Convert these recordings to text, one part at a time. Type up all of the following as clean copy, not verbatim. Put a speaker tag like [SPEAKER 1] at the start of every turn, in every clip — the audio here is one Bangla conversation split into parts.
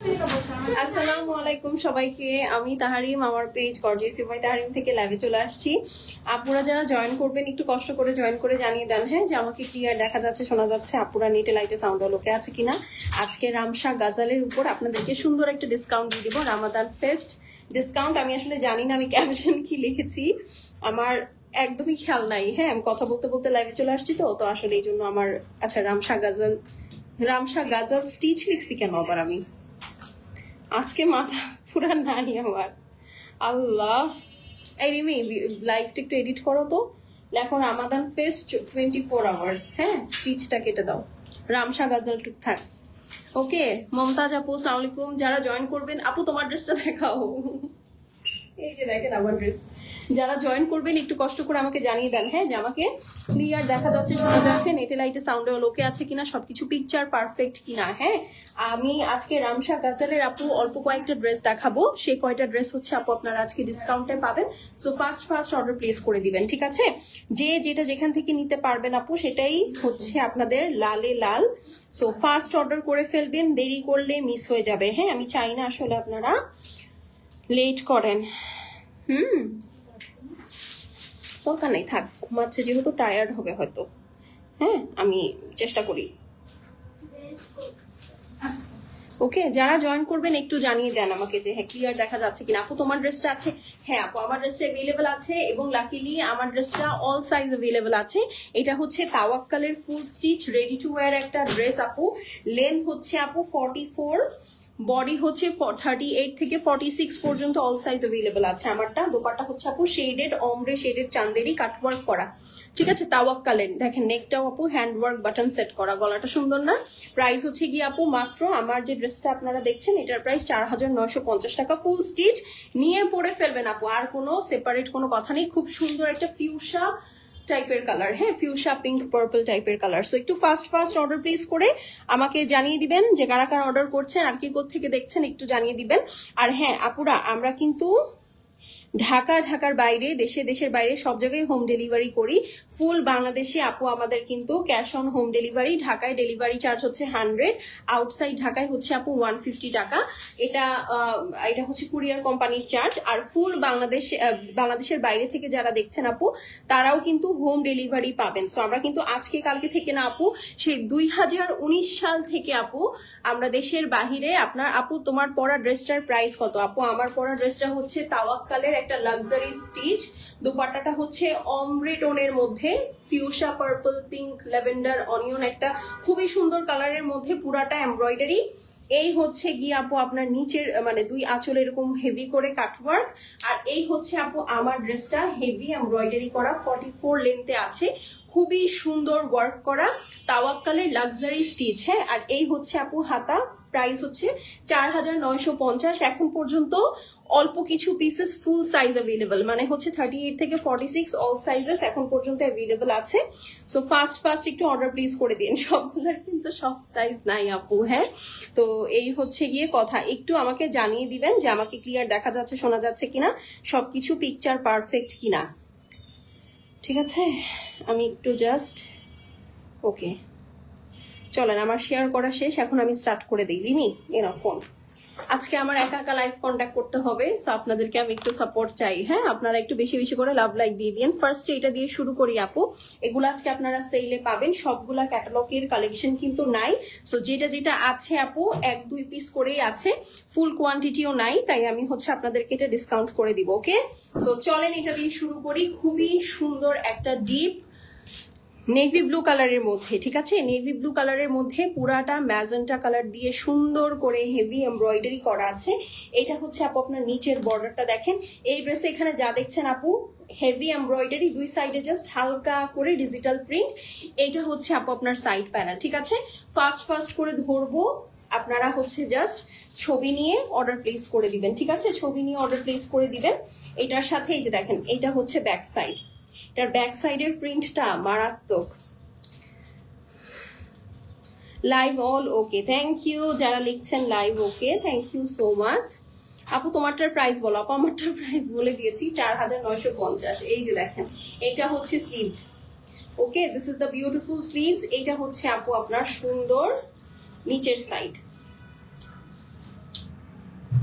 [SPEAKER 1] আসসালামু আলাইকুম সবাইকে। আমি তাহারিম, আমার পেজ গর্জিয়াস বাই তাহারিম থেকে লাইভে চলে আসছি। আপুরা যারা জয়েন করবেন একটু কষ্ট করে জয়েন করে জানিয়ে দেন, হ্যাঁ, যে আমাকে ক্লিয়ার দেখা যাচ্ছে, শোনা যাচ্ছে, আপুরা নেটে লাইটে সাউন্ড লোকে আছে কিনা। আজকে রামশা গাজালের উপর আপনাদেরকে সুন্দর একটা ডিসকাউন্ট দিয়ে দেবো, রামাদান ফেস্ট ডিসকাউন্ট। আমি আসলে জানি না আমি ক্যাপশন কি লিখেছি, আমার একদমই খেয়াল নাই। হ্যাঁ, আমি কথা বলতে বলতে লাইভে চলে আসছি তো আসলে এই জন্য আমার আচ্ছা রামশা গাজাল স্টিচ লিখছি কেন আবার আমি, আজকে মাথা পুরা নাই আমার। আল্লাহ, এই রিমি লাইভটা একটু এডিট করো তো, লেখো রামাদান ফেস্ট 24 আওয়ার্স। হ্যাঁ, স্টিচটা কেটে দাও, রামশা গাজাল টুক থাক। ওকে, মমতাজ আপু আসসালামু আলাইকুম। যারা জয়েন করবেন, আপু তোমার ড্রেসটা দেখাও। এই যে দেখেন আমার ড্রেস। যারা জয়েন করবেন একটু কষ্ট করে আমাকে জানিয়ে দেন, হ্যাঁ, যে আমাকে ক্লিয়ার দেখা যাচ্ছে, শোনা যাচ্ছে, নেটে লাইটে সাউন্ডে লোকে আছে কিনা, সবকিছু পিকচার পারফেক্ট কিনা। হ্যাঁ, আমি আজকে রামশা গাজালের আপু অল্প কয়েকটা ড্রেস দেখাবো, সেই কয়টা ড্রেস হচ্ছে আপু আপনারা আজকে ডিসকাউন্টে পাবেন। সো ফার্স্ট অর্ডার প্লেস করে দিবেন, ঠিক আছে? যে যেটা যেখান থেকে নিতে পারবেন আপু সেটাই হচ্ছে আপনাদের লালে লাল। সো ফার্স্ট অর্ডার করে ফেলবেন, দেরি করলে মিস হয়ে যাবে। হ্যাঁ, আমি চাই না আসলে আপনারা লেট করেন। দরকার নেই, থাক, ঘুমাচ্ছে যেহেতু টায়ার্ড হবে হয়তো। হ্যাঁ, আমি চেষ্টা করি। ওকে, যারা জয়েন করবেন একটু জানিয়ে দেন আমাকে যে হ্যাঁ ক্লিয়ার দেখা যাচ্ছে কিনা। আপু তোমার ড্রেসটা আছে? হ্যাঁ আপু, আমার ড্রেসটা অ্যাভেলেবল আছে এবং লাকিলি আমার ড্রেসটা অল সাইজ অ্যাভেলেবল আছে। এটা হচ্ছে তাওয়াক্কালের full stitch ready to wear একটা ড্রেস আপু। লেন্থ হচ্ছে আপু 44, বডি হচ্ছে 38 থেকে 46 পর্যন্ত অল সাইজ অ্যাভেলেবল আছে আমারটা। দোপাট্টা হচ্ছে আপু শেডেড অমরে শেডেড চান্দেরি কাটওয়ার্ক করা, ঠিক আছে? তাওয়াক্কালের দেখেন নেকটাও আপু হ্যান্ডওয়ার্ক বাটন সেট করা, গলাটা সুন্দর না? প্রাইস হচ্ছে গিয়ে আপু মাত্র, আমার যে ড্রেসটা আপনারা দেখছেন এটার প্রাইস 4950 টাকা। ফুল স্টিচ নিয়ে পরে ফেলবেন আপু, আর কোনো সেপারেট কোনো কথা নেই। খুব সুন্দর একটা ফিউশা টাইপের কালার, হ্যাঁ, ফিউশা পিঙ্ক পার্পল টাইপের কালার। সো একটু ফার্স্ট অর্ডার প্লেস করে আমাকে জানিয়ে দিবেন যে কারা কারা অর্ডার করছেন আর কি কোত্থেকে দেখছেন একটু জানিয়ে দিবেন। আর হ্যাঁ আপুরা, আমরা কিন্তু ঢাকার বাইরে, দেশের বাইরে সব জায়গায় হোম ডেলিভারি করি। ফুল বাংলাদেশে আপু আমাদের কিন্তু ক্যাশ অন হোম ডেলিভারি। ঢাকায় ডেলিভারি চার্জ হচ্ছে 100, আউটসাইড ঢাকায় হচ্ছে আপু 150 টাকা। এটা হচ্ছে কুরিয়ার কোম্পানির চার্জ। আর ফুল বাংলাদেশের বাইরে থেকে যারা দেখছেন আপু তারাও কিন্তু হোম ডেলিভারি পাবেন। সো আমরা কিন্তু আজকে কালকে থেকে না আপু, সেই 2019 সাল থেকে আপু আমরা দেশের বাহিরে। আপনার আপু তোমার পরা ড্রেসটার প্রাইস কত? আপু আমার পরা ড্রেসটা হচ্ছে তাওয়াক্কালের একটা লাক্সারি স্টিচ, দুপাট্টাটা হচ্ছে অমরে টোনের মধ্যে ফিউশা পার্পল পিঙ্ক ল্যাভেন্ডার অনিয়ন একটা খুবই সুন্দর কালারের মধ্যে, পুরাটা এমব্রয়ডারি। এই হচ্ছে গিয়ে আপু আপনার নিচের মানে দুই আঁচল এরকম হেভি করে কাটওয়ার্ক। আর এই হচ্ছে আপু আমার ড্রেসটা হেভি এমব্রয়ডারি করা, 44 লেন্থে আছে, খুবই সুন্দর ওয়ার্ক করা তাওয়াক্কালের লাক্সারি স্টিচ। হ্যাঁ, আর এই হচ্ছে আপু হাতা, প্রাইস হচ্ছে 4950। এখন পর্যন্ত অল্প কিছু পিসেস ফুল সাইজ অ্যাভেলেবল, মানে হচ্ছে 38 থেকে 46 অল সাইজেস এখন পর্যন্ত অ্যাভেলেবল আছে। সো ফার্স্ট একটু অর্ডার প্লেস করে দিন, সবগুলোর কিন্তু সব সাইজ নাই আপু। হ্যাঁ, তো এই হচ্ছে গিয়ে কথা, একটু আমাকে জানিয়ে দিবেন যে আমাকে ক্লিয়ার দেখা যাচ্ছে, শোনা যাচ্ছে কিনা, সবকিছু পিকচার পারফেক্ট কিনা, ঠিক আছে? আমি একটু জাস্ট ওকে, চলেন আমার শেয়ার করা শেষ, এখন আমি স্টার্ট করে দিই। রিমি এনা ফোন, আজকে আমার একা লাইভ কন্ট্যাক্ট করতে হবে, সো আপনাদেরকে আমি একটু সাপোর্ট চাই। হ্যাঁ, আপনারা একটু বেশি করে লাভ লাইক দিয়ে দিন। ফার্স্টে এটা দিয়ে শুরু করি আপু। এগুলো আজকে আপনারা সেলে পাবেন, সবগুলা ক্যাটালগের কালেকশন কিন্তু নাই। সো যেটা আছে আপু 1-2 পিস করেই আছে, ফুল কোয়ান্টিটিও নাই, তাই আমি হচ্ছে আপনাদেরকে এটা ডিসকাউন্ট করে দিব। ওকে, সো চলেন এটা দিয়ে শুরু করি। খুবই সুন্দর একটা ডিপ নেভি ব্লু কালারের মধ্যে, ঠিক আছে? নেভি ব্লু কালারের মধ্যে পুরাটা ম্যাজেন্টা কালার দিয়ে সুন্দর করে হেভি এমব্রয়ডারি করা আছে। এটা হচ্ছে আপু আপনার নিচের বর্ডারটা দেখেন। এই ড্রেসে এখানে যা দেখছেন আপু হেভি এমব্রয়ডারি, দুই সাইডে জাস্ট হালকা করে ডিজিটাল প্রিন্ট। এটা হচ্ছে আপু আপনার সাইড প্যানেল, ঠিক আছে? ফার্স্ট করে ধরবো, আপনারা হচ্ছে জাস্ট ছবি নিয়ে অর্ডার প্লেস করে দিবেন, ঠিক আছে? ছবি নিয়ে অর্ডার প্লেস করে দিবেন। এটার সাথে এই যে দেখেন, এটা হচ্ছে ব্যাক সাইড, এটার ব্যাক সাইডের প্রিন্টটা মারাত্মক। Live all okay, thank you যারা লিখছেন live okay, thank you so much. আপু তোমারটার প্রাইস বলো। আপু আমারটার প্রাইস বলে দিয়েছি 4950। এই যে দেখেন, এটা হচ্ছে sleeves. Okay, this is the beautiful sleeves. এইটা হচ্ছে আপু আপনার সুন্দর নিচের সাইড।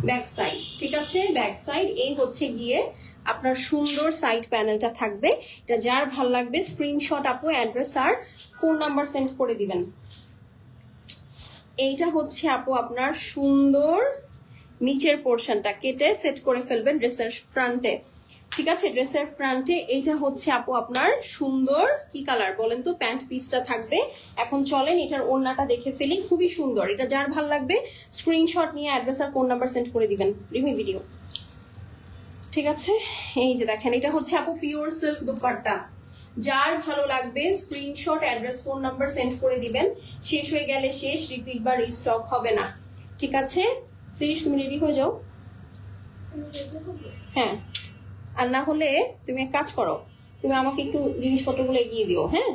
[SPEAKER 1] ব্যাক সাইড, ঠিক আছে, ব্যাক সাইড। এই হচ্ছে গিয়ে আপনার সুন্দর সাইড প্যানেলটা থাকবে। এটা যার ভাল লাগবে স্ক্রিনশট আপু অ্যাড্রেস আর ফোন নাম্বার সেন্ড করে দিবেন। এইটা হচ্ছে আপু আপনার সুন্দর নিচের পোর্শনটা কেটে সেট করে ফেলবেন ড্রেসের ফ্রন্টে, ঠিক আছে, ড্রেসের ফ্রন্টে। এইটা হচ্ছে আপু আপনার সুন্দর কি কালার বলেন তো, প্যান্ট পিসটা থাকবে। এখন চলেন এটার ওড়নাটা দেখে ফেলি, খুবই সুন্দর। এটা যার ভাল লাগবে স্ক্রিনশট নিয়ে অ্যাড্রেস আর ফোন নাম্বার সেন্ড করে দিবেন রিমি ভিডিও, ঠিক আছে। এই যে দেখেন এটা হচ্ছে আপু পিওর সিল্ক দুপাট্টা, যার ভালো লাগবে screenshot address phone number send করে দিবেন। শেষ হয়ে গেলে শেষ, রিপিট বা রিস্টক হবে না, ঠিক আছে। সিরিজ তুমি রেডি হয়ে যাও, হ্যাঁ, আর না হলে তুমি এক কাজ করো, তুমি আমাকে একটু জিনিসপত্রগুলো এগিয়ে দিও, হ্যাঁ।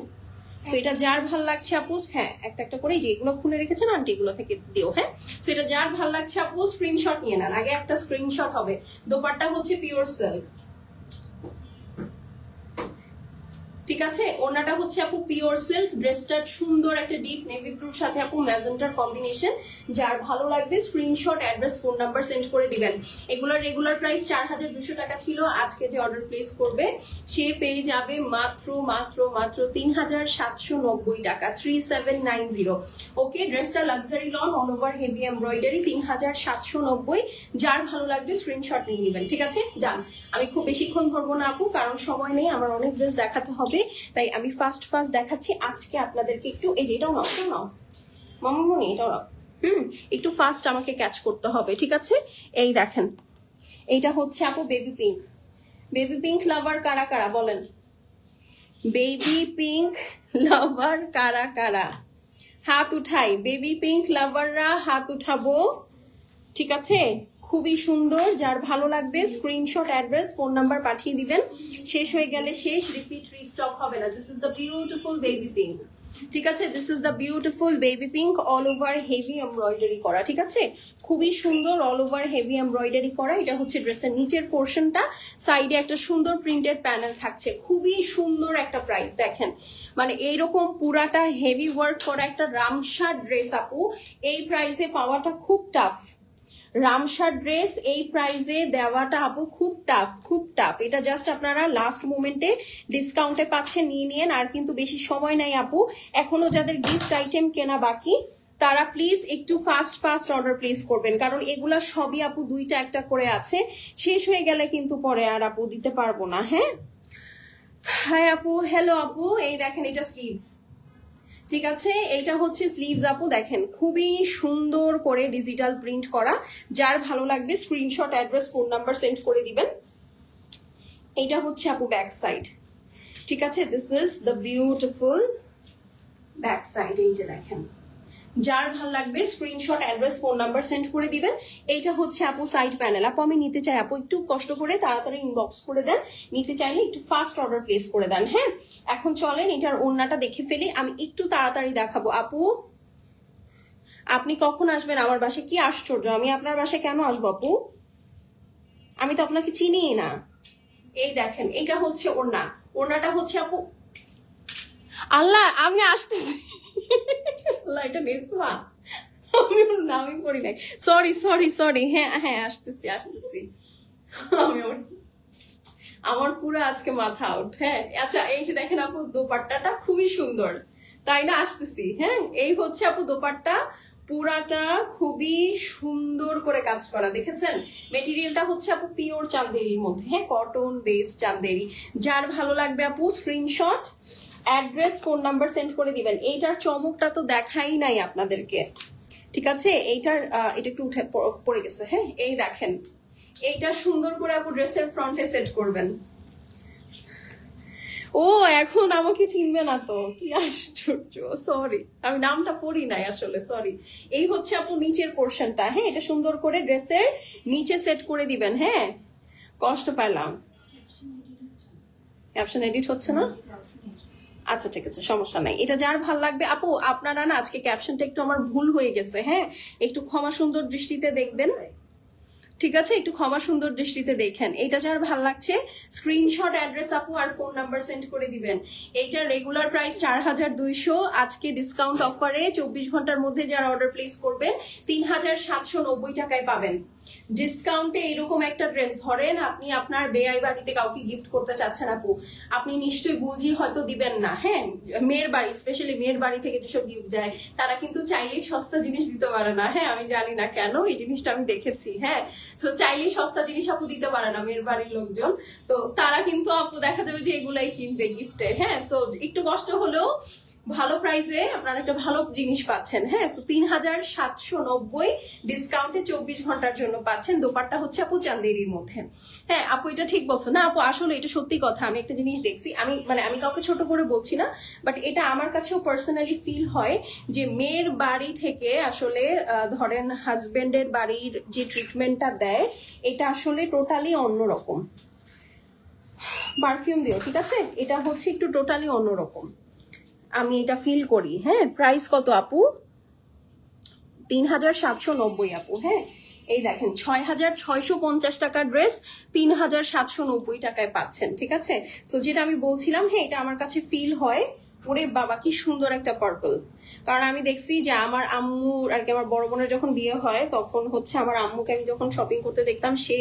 [SPEAKER 1] সো এটা যার ভাল লাগছে আপু, হ্যাঁ একটা একটা করে যেগুলো খুলে রেখেছেন আন্টি এগুলো থেকে দিও, হ্যাঁ। সো এটা যার ভাল লাগছে আপু স্ক্রিনশট নিয়ে নেন, আগে একটা স্ক্রিনশট হবে। দোপাট্টা হচ্ছে পিওর সিল্ক, ঠিক আছে। ওড়নাটা হচ্ছে আপু পিওর সিল্ক, ড্রেসটা সুন্দর একটা ডিপ নেভি ব্লুর সাথে আপু ম্যাজেন্টার কম্বিনেশন। যার ভালো লাগবে screenshot address phone number send করে দিবেন। এগুলোর রেগুলার প্রাইস 4200 টাকা ছিল, আজকে যে অর্ডার প্লেস করবে সে পেয়ে যাবে মাত্র মাত্র মাত্র 3790 টাকা, 3790। ওকে, ড্রেসটা luxury loan all over heavy embroidery, 3790। যার ভালো লাগবে স্ক্রিনশট নিয়ে নেবেন, ঠিক আছে, ডান। আমি খুব বেশিক্ষণ ধরবো না আপু, কারণ সময় নেই, আমার অনেক ড্রেস দেখাতে হবে, তাই আমি ফার্স্ট দেখাচ্ছি আজকে আপনাদেরকে। একটু এই যে এটাও নাও মামুনি, এটাও নাও, একটু ফাস্ট আমাকে ক্যাচ করতে হবে, ঠিক আছে। এই দেখেন এইটা হচ্ছে আপু বেবি পিঙ্ক। বেবি পিঙ্ক লাভার কারা কারা বলেন, বেবি পিঙ্ক লাভার কারা কারা, হাত উঠাই। বেবি পিঙ্ক লাভাররা হাত উঠাবো, ঠিক আছে। খুবই সুন্দর, যার ভালো লাগবে স্ক্রিনশট অ্যাড্রেস ফোন নাম্বার পাঠিয়ে দিবেন। শেষ হয়ে গেলে শেষ, রিপিট রিস্টক হবে না। This is the beautiful baby pink, ঠিক আছে। This is the beautiful baby pink, all over heavy embroidery করা, ঠিক আছে, খুবই সুন্দর, অল ওভার হেভি এমব্রয়ডারি করা। এটা হচ্ছে ড্রেসের নিচের পোর্শনটা, সাইডে একটা সুন্দর প্রিন্টেড প্যানেল থাকছে, খুবই সুন্দর একটা প্রাইস। দেখেন মানে এইরকম পুরাটা হেভি ওয়ার্ক করা একটা রামসার ড্রেস আপু এই প্রাইসে পাওয়াটা খুব টাফ। রামসার ড্রেস এই প্রাইসে দেওয়াটা আপু খুব টাফ, খুব টাফ। এটা জাস্ট আপনারা লাস্ট মোমেন্টে ডিসকাউন্টে পাচ্ছেন, নিয়ে নিয়েন। আর কিন্তু বেশি সময় নাই আপু, এখনো যাদের গিফট আইটেম কেনা বাকি তারা প্লিজ একটু ফাস্ট অর্ডার প্লেস করবেন, কারণ এগুলা সবই আপু দুইটা একটা করে আছে, শেষ হয়ে গেলে কিন্তু পরে আর আপু দিতে পারবো না, হ্যাঁ। হাই আপু, হ্যালো আপু, এই দেখেন এটা স্লিভস, ঠিক আছে, এইটা হচ্ছে স্লিভস আপু। দেখেন খুবই সুন্দর করে ডিজিটাল প্রিন্ট করা, যার ভালো লাগবে screenshot address phone number send করে দিবেন। এইটা হচ্ছে আপু ব্যাক সাইড, ঠিক আছে। This is the beautiful back side, এই যে দেখেন, যার ভালো লাগবে screenshot address phone number send করে দিবেন। এইটা হচ্ছে আপু সাইড প্যানেল। আপু আমি নিতে চাই, আপু একটু কষ্ট করে তাড়াতাড়ি ইনবক্স করে দেন, নিতে চাইলে একটু ফাস্ট অর্ডার প্লেস করে দেন, হ্যাঁ। এখন চলেন এটার ওড়নাটা দেখে ফেলি, আমি একটু তাড়াতাড়ি দেখাবো। আপু আপনি কখন আসবেন আমার বাসায়? কি আশ্চর্য, আমি আপনার বাসায় কেন আসবো আপু, আমি তো আপনাকে চিনি না। এই দেখেন এটা হচ্ছে ওড়না, ওড়নাটা হচ্ছে আপু, আল্লাহ আমি আসতেছি, আল্লাহ এটা নেসমা, আমি ওর নামই পড়ি নাই, সরি সরি সরি, হ্যাঁ হ্যাঁ আসতেছি আসতেছি, আমি আমার পুরো আজকে মাথা আউট, হ্যাঁ। আচ্ছা এই যে দেখেন আপু দোপাট্টাটা খুবই সুন্দর, তাই না, আসতেছি, হ্যাঁ। এই হচ্ছে আপু দোপাট্টা, পুরাটা খুবই সুন্দর করে কাজ করা, দেখেছেন। মেটেরিয়ালটা হচ্ছে আপু পিওর চান্দেরির মধ্যে, হ্যাঁ, কটন বেসড চান্দেরি। যার ভালো লাগবে আপু screenshot address phone number send করে দিবেন। এইটার চমকটা তো দেখাই নাই আপনাদেরকে, ঠিক আছে। এইটার এটা একটু উঠে পড়ে গেছে, হ্যাঁ। এই দেখেন এইটা সুন্দর করে আপু ড্রেসের ফ্রন্টে সেট করবেন। ও এখন আমাকে চিনবে না তো, কি আশ্চর্য, সরি আমি নামটা পড়ি নাই আসলে, সরি। এই হচ্ছে আপু নিচের পোর্শনটা, হ্যাঁ, এটা সুন্দর করে ড্রেসের নিচে সেট করে দিবেন, হ্যাঁ। কষ্ট পাইলাম, ক্যাপশন এডিট হচ্ছে না, আচ্ছা ঠিক আছে সমস্যা নাই। এটা যার ভাল লাগবে আপু, আপনারা না আজকে ক্যাপশনটা একটু আমার ভুল হয়ে গেছে, হ্যাঁ, একটু ক্ষমা সুন্দর দৃষ্টিতে দেখবেন, ঠিক আছে, একটু ক্ষমা সুন্দর দৃষ্টিতে দেখেন। এটা যার ভালো লাগছে স্ক্রিনশট, অ্যাড্রেস আপু আর ফোন নাম্বার সেন্ড করে দিবেন। এইটার রেগুলার প্রাইস 4200, আজকে ডিসকাউন্ট অফারে 24 ঘন্টার মধ্যে যারা অর্ডার প্লেস করবেন 3790 টাকায় পাবেন। ডিসকাউন্টে এরকম একটা ড্রেস ধরেন আপনি আপনার বেয়াই বাড়িতে কাউকে গিফট করতে চাচ্ছেন আপু, আপনি নিশ্চয়ই গুলজি হয়তো দিবেন না। হ্যাঁ, মেয়ের বাড়ি, স্পেশালি মেয়ের বাড়ি থেকে যেসব গিফট যায় তারা কিন্তু চাইলেই সস্তা জিনিস দিতে পারে না। হ্যাঁ, আমি জানি না কেন, এই জিনিসটা আমি দেখেছি। হ্যাঁ, সো চাইলেই সস্তা জিনিস আপু দিতে পারে না মেয়ের বাড়ির লোকজন, তো তারা কিন্তু আপু দেখা যাবে যে এগুলাই কিনবে গিফটে। হ্যাঁ, সো একটু কষ্ট হলেও ভালো প্রাইসে আপনারা একটা ভালো জিনিস পাচ্ছেন। হ্যাঁ, 3790 ডিসকাউন্টে 24 ঘন্টার জন্য পাচ্ছেন। দোপাট্টা হচ্ছে আপু চান্দেরির মধ্যে। হ্যাঁ আপু, এটা ঠিক বলছো না আপু, আসলে এটা সত্যি কথা। আমি একটা জিনিস দেখছি, আমি কাউকে ছোট করে বলছি না, বাট এটা আমার কাছেও পার্সোনালি ফিল হয় যে মেয়ের বাড়ি থেকে আসলে ধরেন হাজবেন্ডের বাড়ির যে ট্রিটমেন্টটা দেয় এটা আসলে টোটালি অন্যরকম। পারফিউম দিও, ঠিক আছে, এটা হচ্ছে একটু টোটালি অন্যরকম, আমি এটা ফিল করি। হ্যাঁ, প্রাইস কত আপু? 3790 আপু। হ্যাঁ, এই দেখেন 6650 টাকার ড্রেস 3790 টাকায় পাচ্ছেন। ঠিক আছে, সো যেটা আমি বলছিলাম, হ্যাঁ এটা আমার কাছে ফিল হয়। ওরে বাবা কি সুন্দর একটা পার্পল, কারণ আমি দেখছি যে আমার আম্মু আর কি, আমার বড় বোনের যখন বিয়ে হয় তখন হচ্ছে আমার আম্মুকে আমি যখন শপিং করতে দেখতাম, সে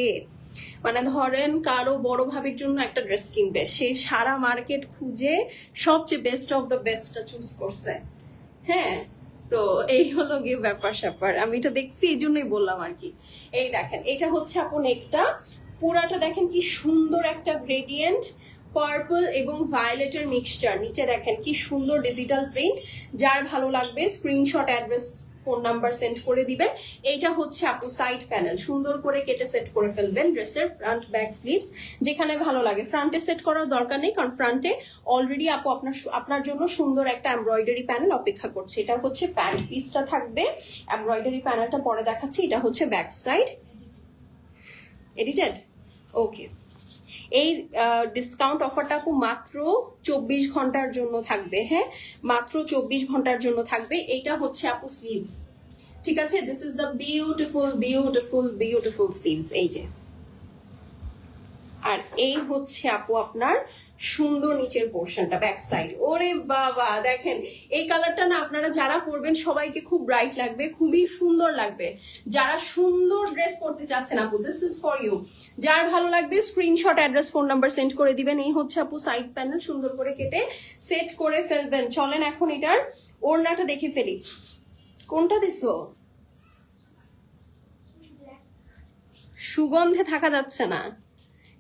[SPEAKER 1] মানে ধরেন কারো বড় ভাবির জন্য একটা ড্রেস কিনবে, সে সারা মার্কেট খুঁজে সবচেয়ে বেস্ট অফ দ্য বেস্টটা চুজ করছে। হ্যাঁ, তো এই হলো গিয়ে ব্যাপার স্যাপার, আমি এটা দেখছি এই জন্যই বললাম আর কি। এই দেখেন, এটা হচ্ছে আপন একটা পুরাটা দেখেন কি সুন্দর একটা গ্রেডিয়েন্ট, পার্পল এবং ভায়োলেটের মিক্সচার। নিচে দেখেন কি সুন্দর ডিজিটাল প্রিন্ট। যার ভালো লাগবে screenshot, address, phone number send করে দিবেন। এইটা হচ্ছে আপু সাইড প্যানেল, সুন্দর করে কেটে সেট করে ফেলবেন ড্রেসের ফ্রন্ট ব্যাক স্লিভস যেখানে ভালো লাগে। ফ্রন্টে সেট করার দরকার নেই, কারণ ফ্রন্টে অলরেডি আপু আপনার জন্য সুন্দর একটা এমব্রয়ডারি প্যানেল অপেক্ষা করছে। এটা হচ্ছে প্যান্ট পিসটা থাকবে, এমব্রয়ডারি প্যানেলটা পরে দেখাচ্ছি। এটা হচ্ছে ব্যাক সাইড, এডিটেড। ওকে, এই ডিসকাউন্ট অফারটা আপু মাত্র 24 ঘন্টার জন্য থাকবে। হ্যাঁ, মাত্র 24 ঘন্টার জন্য থাকবে। এইটা হচ্ছে আপু স্লিভস, ঠিক আছে, this is the beautiful beautiful beautiful sleeves, এই যে। আর এই হচ্ছে আপু আপনার সুন্দর নিচের পোর্শনটা, ব্যাক সাইড। ওরে বাবা দেখেন, এই কালারটা না আপনারা যারা পরবেন সবাইকে খুব ব্রাইট লাগবে, খুবই সুন্দর লাগবে। যারা সুন্দর ড্রেস পরতে চাচ্ছেন আপু, দিস ইজ ফর ইউ। যার ভালো লাগবে screenshot, address, phone number send করে দিবেন। এই হচ্ছে আপু সাইড প্যানেল, সুন্দর করে কেটে সেট করে ফেলবেন। চলেন এখন এটার ওড়নাটা দেখে ফেলি। কোনটা দিছো? সুগন্ধে থাকা যাচ্ছে না।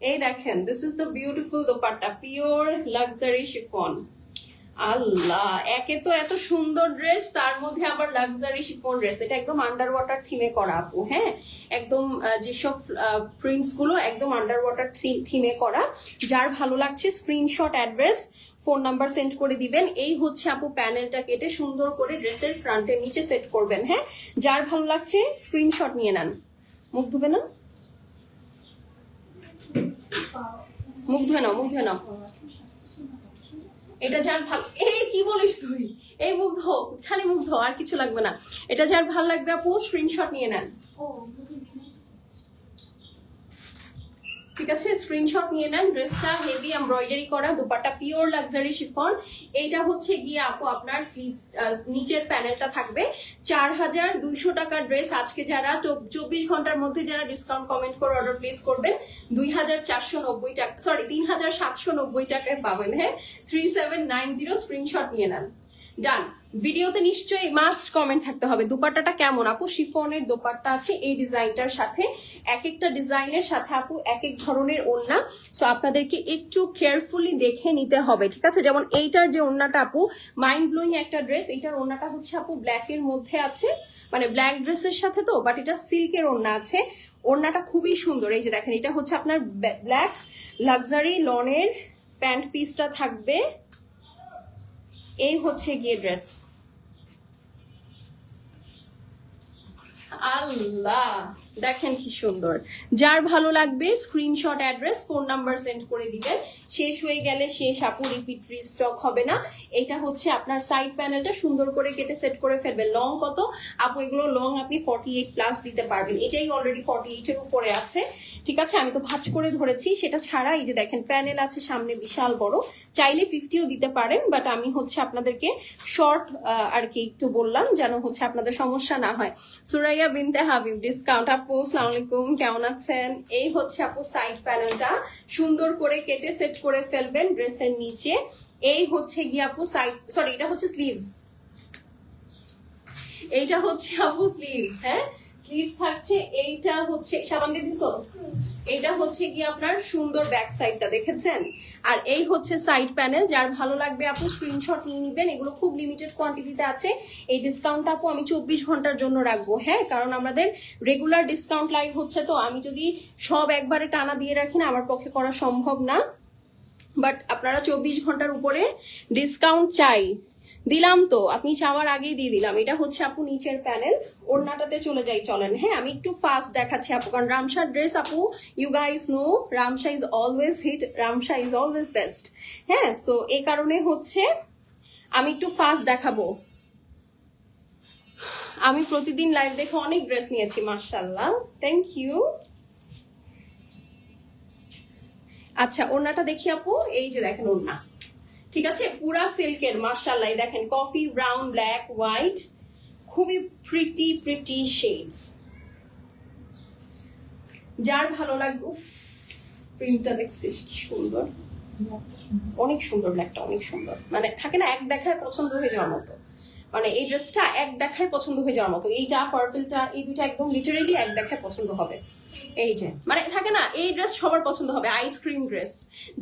[SPEAKER 1] এই দেখেন, this is the beautiful dupatta, pure luxury chiffon. আল্লাহ, একে তো এত সুন্দর ড্রেস, তার মধ্যে আবার লাক্সারি শিফন ড্রেস। এটা একদম আন্ডার ওয়াটার থিমে করা আপু। হ্যাঁ, একদম যেসব প্রিন্টস গুলো একদম আন্ডার ওয়াটার থিমে করা। যার ভালো লাগছে screenshot, address, phone number send করে দিবেন। এই হচ্ছে আপু প্যানেলটা কেটে সুন্দর করে ড্রেসের ফ্রন্টের নিচে সেট করবেন। হ্যাঁ, যার ভালো লাগছে স্ক্রিনশট নিয়ে নেন। মুখ ধুবে না, মুখ ধুয়ে নাও, মুখ ধুয়ে নাও। এটা যার ভালো, এই কি বলিস তুই, এই মুখ ধো, খালি মুখ ধো, আর কিছু লাগবে না। এটা যার ভালো লাগবে আপু স্ক্রিনশট নিয়ে নেন। ঠিক আছে, স্ক্রিনশট নিয়ে নেন। ড্রেসটা হেভি এমব্রয়ডারি করা, দুপাট্টা পিওর লাক্সারি শিফন। এইটা হচ্ছে গিয়ে আপু আপনার স্লিভস, নিচের প্যানেলটা থাকবে। 4200 টাকার ড্রেস। আজকে যারা 24 ঘন্টার মধ্যে যারা ডিসকাউন্ট কমেন্ট করে অর্ডার প্লেস করবেন 2490 টাকা, সরি 3790 টাকায় পাবেন। হ্যাঁ, 3790। স্ক্রিনশট নিয়ে নেন। ডান। ভিডিওতে নিশ্চয়ই মাস্ট কমেন্ট থাকতে হবে দুপাট্টাটা কেমন আপু। শিফনের দোপাট্টা আছে এই ডিজাইনটার সাথে, এক একটা ডিজাইনের সাথে আপু এক এক ধরনের ওড়না। সো আপনাদেরকে একটু কেয়ারফুলি দেখে নিতে হবে, ঠিক আছে। যেমন এইটার যে ওড়নাটা আপু মাইন্ড ব্লোয়িং একটা ড্রেস। এইটার ওড়নাটা হচ্ছে আপু ব্ল্যাক এর মধ্যে আছে, মানে ব্ল্যাক ড্রেসের সাথে তো, বাট এটা সিল্কের ওড়না আছে। ওড়নাটা খুবই সুন্দর। এই যে দেখেন, এটা হচ্ছে আপনার ব্ল্যাক লাক্সারি লনের প্যান্ট পিসটা থাকবে। এই হচ্ছে গিয়ে ড্রেস। আল্লাহ, দেখেন কি সুন্দর। যার ভালো লাগবে screenshot, address, phone number send করে দিবেন। শেষ হয়ে গেলে শেষ আপু, রিপিট রিস্টক হবে না। এটা হচ্ছে আপনার সাইড প্যানেলটা সুন্দর করে কেটে সেট করে ফেলবেন। লং কত আপু? এগুলো লং আপনি 48 প্লাস দিতে পারবেন। এটাই অলরেডি 48 এর উপরে আছে, ঠিক আছে? আমি তো ভাঁজ করে ধরেছি। সেটা ছাড়া এই যে দেখেন প্যানেল আছে সামনে বিশাল বড়, চাইলে 50ও দিতে পারেন, বাট আমি হচ্ছে আপনাদেরকে শর্ট আর কি একটু বললাম যেন হচ্ছে আপনাদের সমস্যা না হয়। সুরাইয়া বিনতে হাবিব, ডিসকাউন্ট আপু, আসসালামু আলাইকুম, কেমন আছেন? এই হচ্ছে আপু সাইড প্যানেলটা, সুন্দর করে কেটে সেট করে ফেলবেন ড্রেসের নিচে। এই হচ্ছে গিয়ে আপু সাইড, সরি এটা হচ্ছে স্লিভস, এইটা হচ্ছে আপু স্লিভস। হ্যাঁ, স্লিভস থাকছে। এইটা হচ্ছে সাবান দিয়ে দিছো, এইটা হচ্ছে কি আপনার সুন্দর ব্যাক সাইডটা, দেখেছেন? আর এই হচ্ছে সাইড প্যানেল। যার ভালো লাগবে আপু স্ক্রিনশট নিয়ে নিবেন। এগুলো খুব লিমিটেড কোয়ান্টিটিতে আছে। এই ডিসকাউন্টটা আপু আমি 24 ঘন্টার জন্য রাখবো। হ্যাঁ, কারণ আমাদের রেগুলার ডিসকাউন্ট লাইভ হচ্ছে, তো আমি যদি সব একবারে টানা দিয়ে রাখি না, আমার পক্ষে করা সম্ভব না। বাট আপনারা 24 ঘন্টার উপরে ডিসকাউন্ট চাই, দিলাম তো, আপনি চাওয়ার আগেই দিয়ে দিলাম। এটা হচ্ছে আপু নিচের প্যানেল। ওড়নাটাতে চলে যাই চলেন। হ্যাঁ, আমি একটু ফাস্ট দেখাচ্ছি আপু, কারণ রামশার ড্রেস আপু, you guys know Ramsha is always hit, Ramsha is always best. হ্যাঁ, সো এই কারণে হচ্ছে আমি একটু ফাস্ট দেখাবো। আমি প্রতিদিন লাইভ দেখে অনেক ড্রেস নিয়েছি, মাশাআল্লাহ, থ্যাংক ইউ। আচ্ছা, ওড়নাটা দেখি আপু। এই যে দেখেন ওড়না, ঠিক আছে, পুরা সিল্কের, মাশাআল্লাহ। দেখেন কফি ব্রাউন, ব্ল্যাক, হোয়াইট, খুবই প্রিটি প্রিটি শেডস। যার ভালো লাগবে, উফ প্রিন্টটা দেখছিস কি সুন্দর, অনেক সুন্দর, ব্ল্যাকটা অনেক সুন্দর। মানে থাকে না এক দেখায় পছন্দ হয়ে যাওয়ার মতো, মানে এই ড্রেসটা এক দেখায় পছন্দ হয়ে যাওয়ার মতো। এইটা পার্পলটা, এই দুইটা একদম লিটারেলি এক দেখায় পছন্দ হবে। এই যে মানে থাকে না, এই ড্রেস সবার পছন্দ হবে, আইসক্রিম ড্রেস।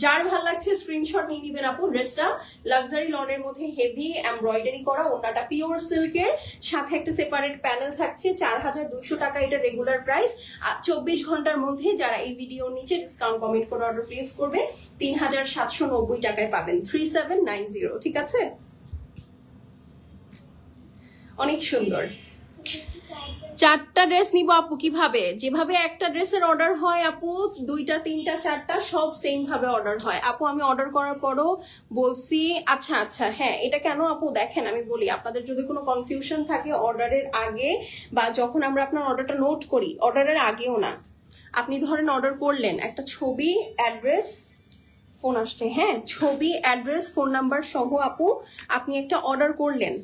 [SPEAKER 1] যার ভালো লাগছে স্ক্রিনশট নিয়ে নিবেন আপু। ড্রেসটা লাক্সারি লনের মধ্যে হেভি এমব্রয়ডারি করা, ওনাটা পিওর সিল্কের, সাথে একটা সেপারেট প্যানেল থাকছে। 4200 টাকা এটা রেগুলার প্রাইস। 24 ঘন্টার মধ্যে যারা এই ভিডিওর নিচে ডিসকাউন্ট কমেন্ট করে অর্ডার প্লেস করবে 3790 টাকায় পাবেন, 3790, ঠিক আছে? অনেক সুন্দর। 4টা ড্রেস নিব আপু, কিভাবে? যেভাবে একটা ড্রেসের অর্ডার হয় আপু, 2টা 3টা 4টা সব সেম ভাবে অর্ডার হয় আপু। আমি অর্ডার করার পরও বলছি। আচ্ছা আচ্ছা, হ্যাঁ, এটা কেন আপু দেখেন আমি বলি, আপনাদের যদি কোনো কনফিউশন থাকে অর্ডারের আগে বা যখন আমরা আপনার অর্ডারটা নোট করি, অর্ডারের আগেও না, আপনি ধরেন অর্ডার করলেন, একটা ছবি, অ্যাড্রেস, ফোন আসছে, হ্যাঁ, ছবি, অ্যাড্রেস, ফোন নাম্বার সহ আপু আপনি একটা অর্ডার করলেন,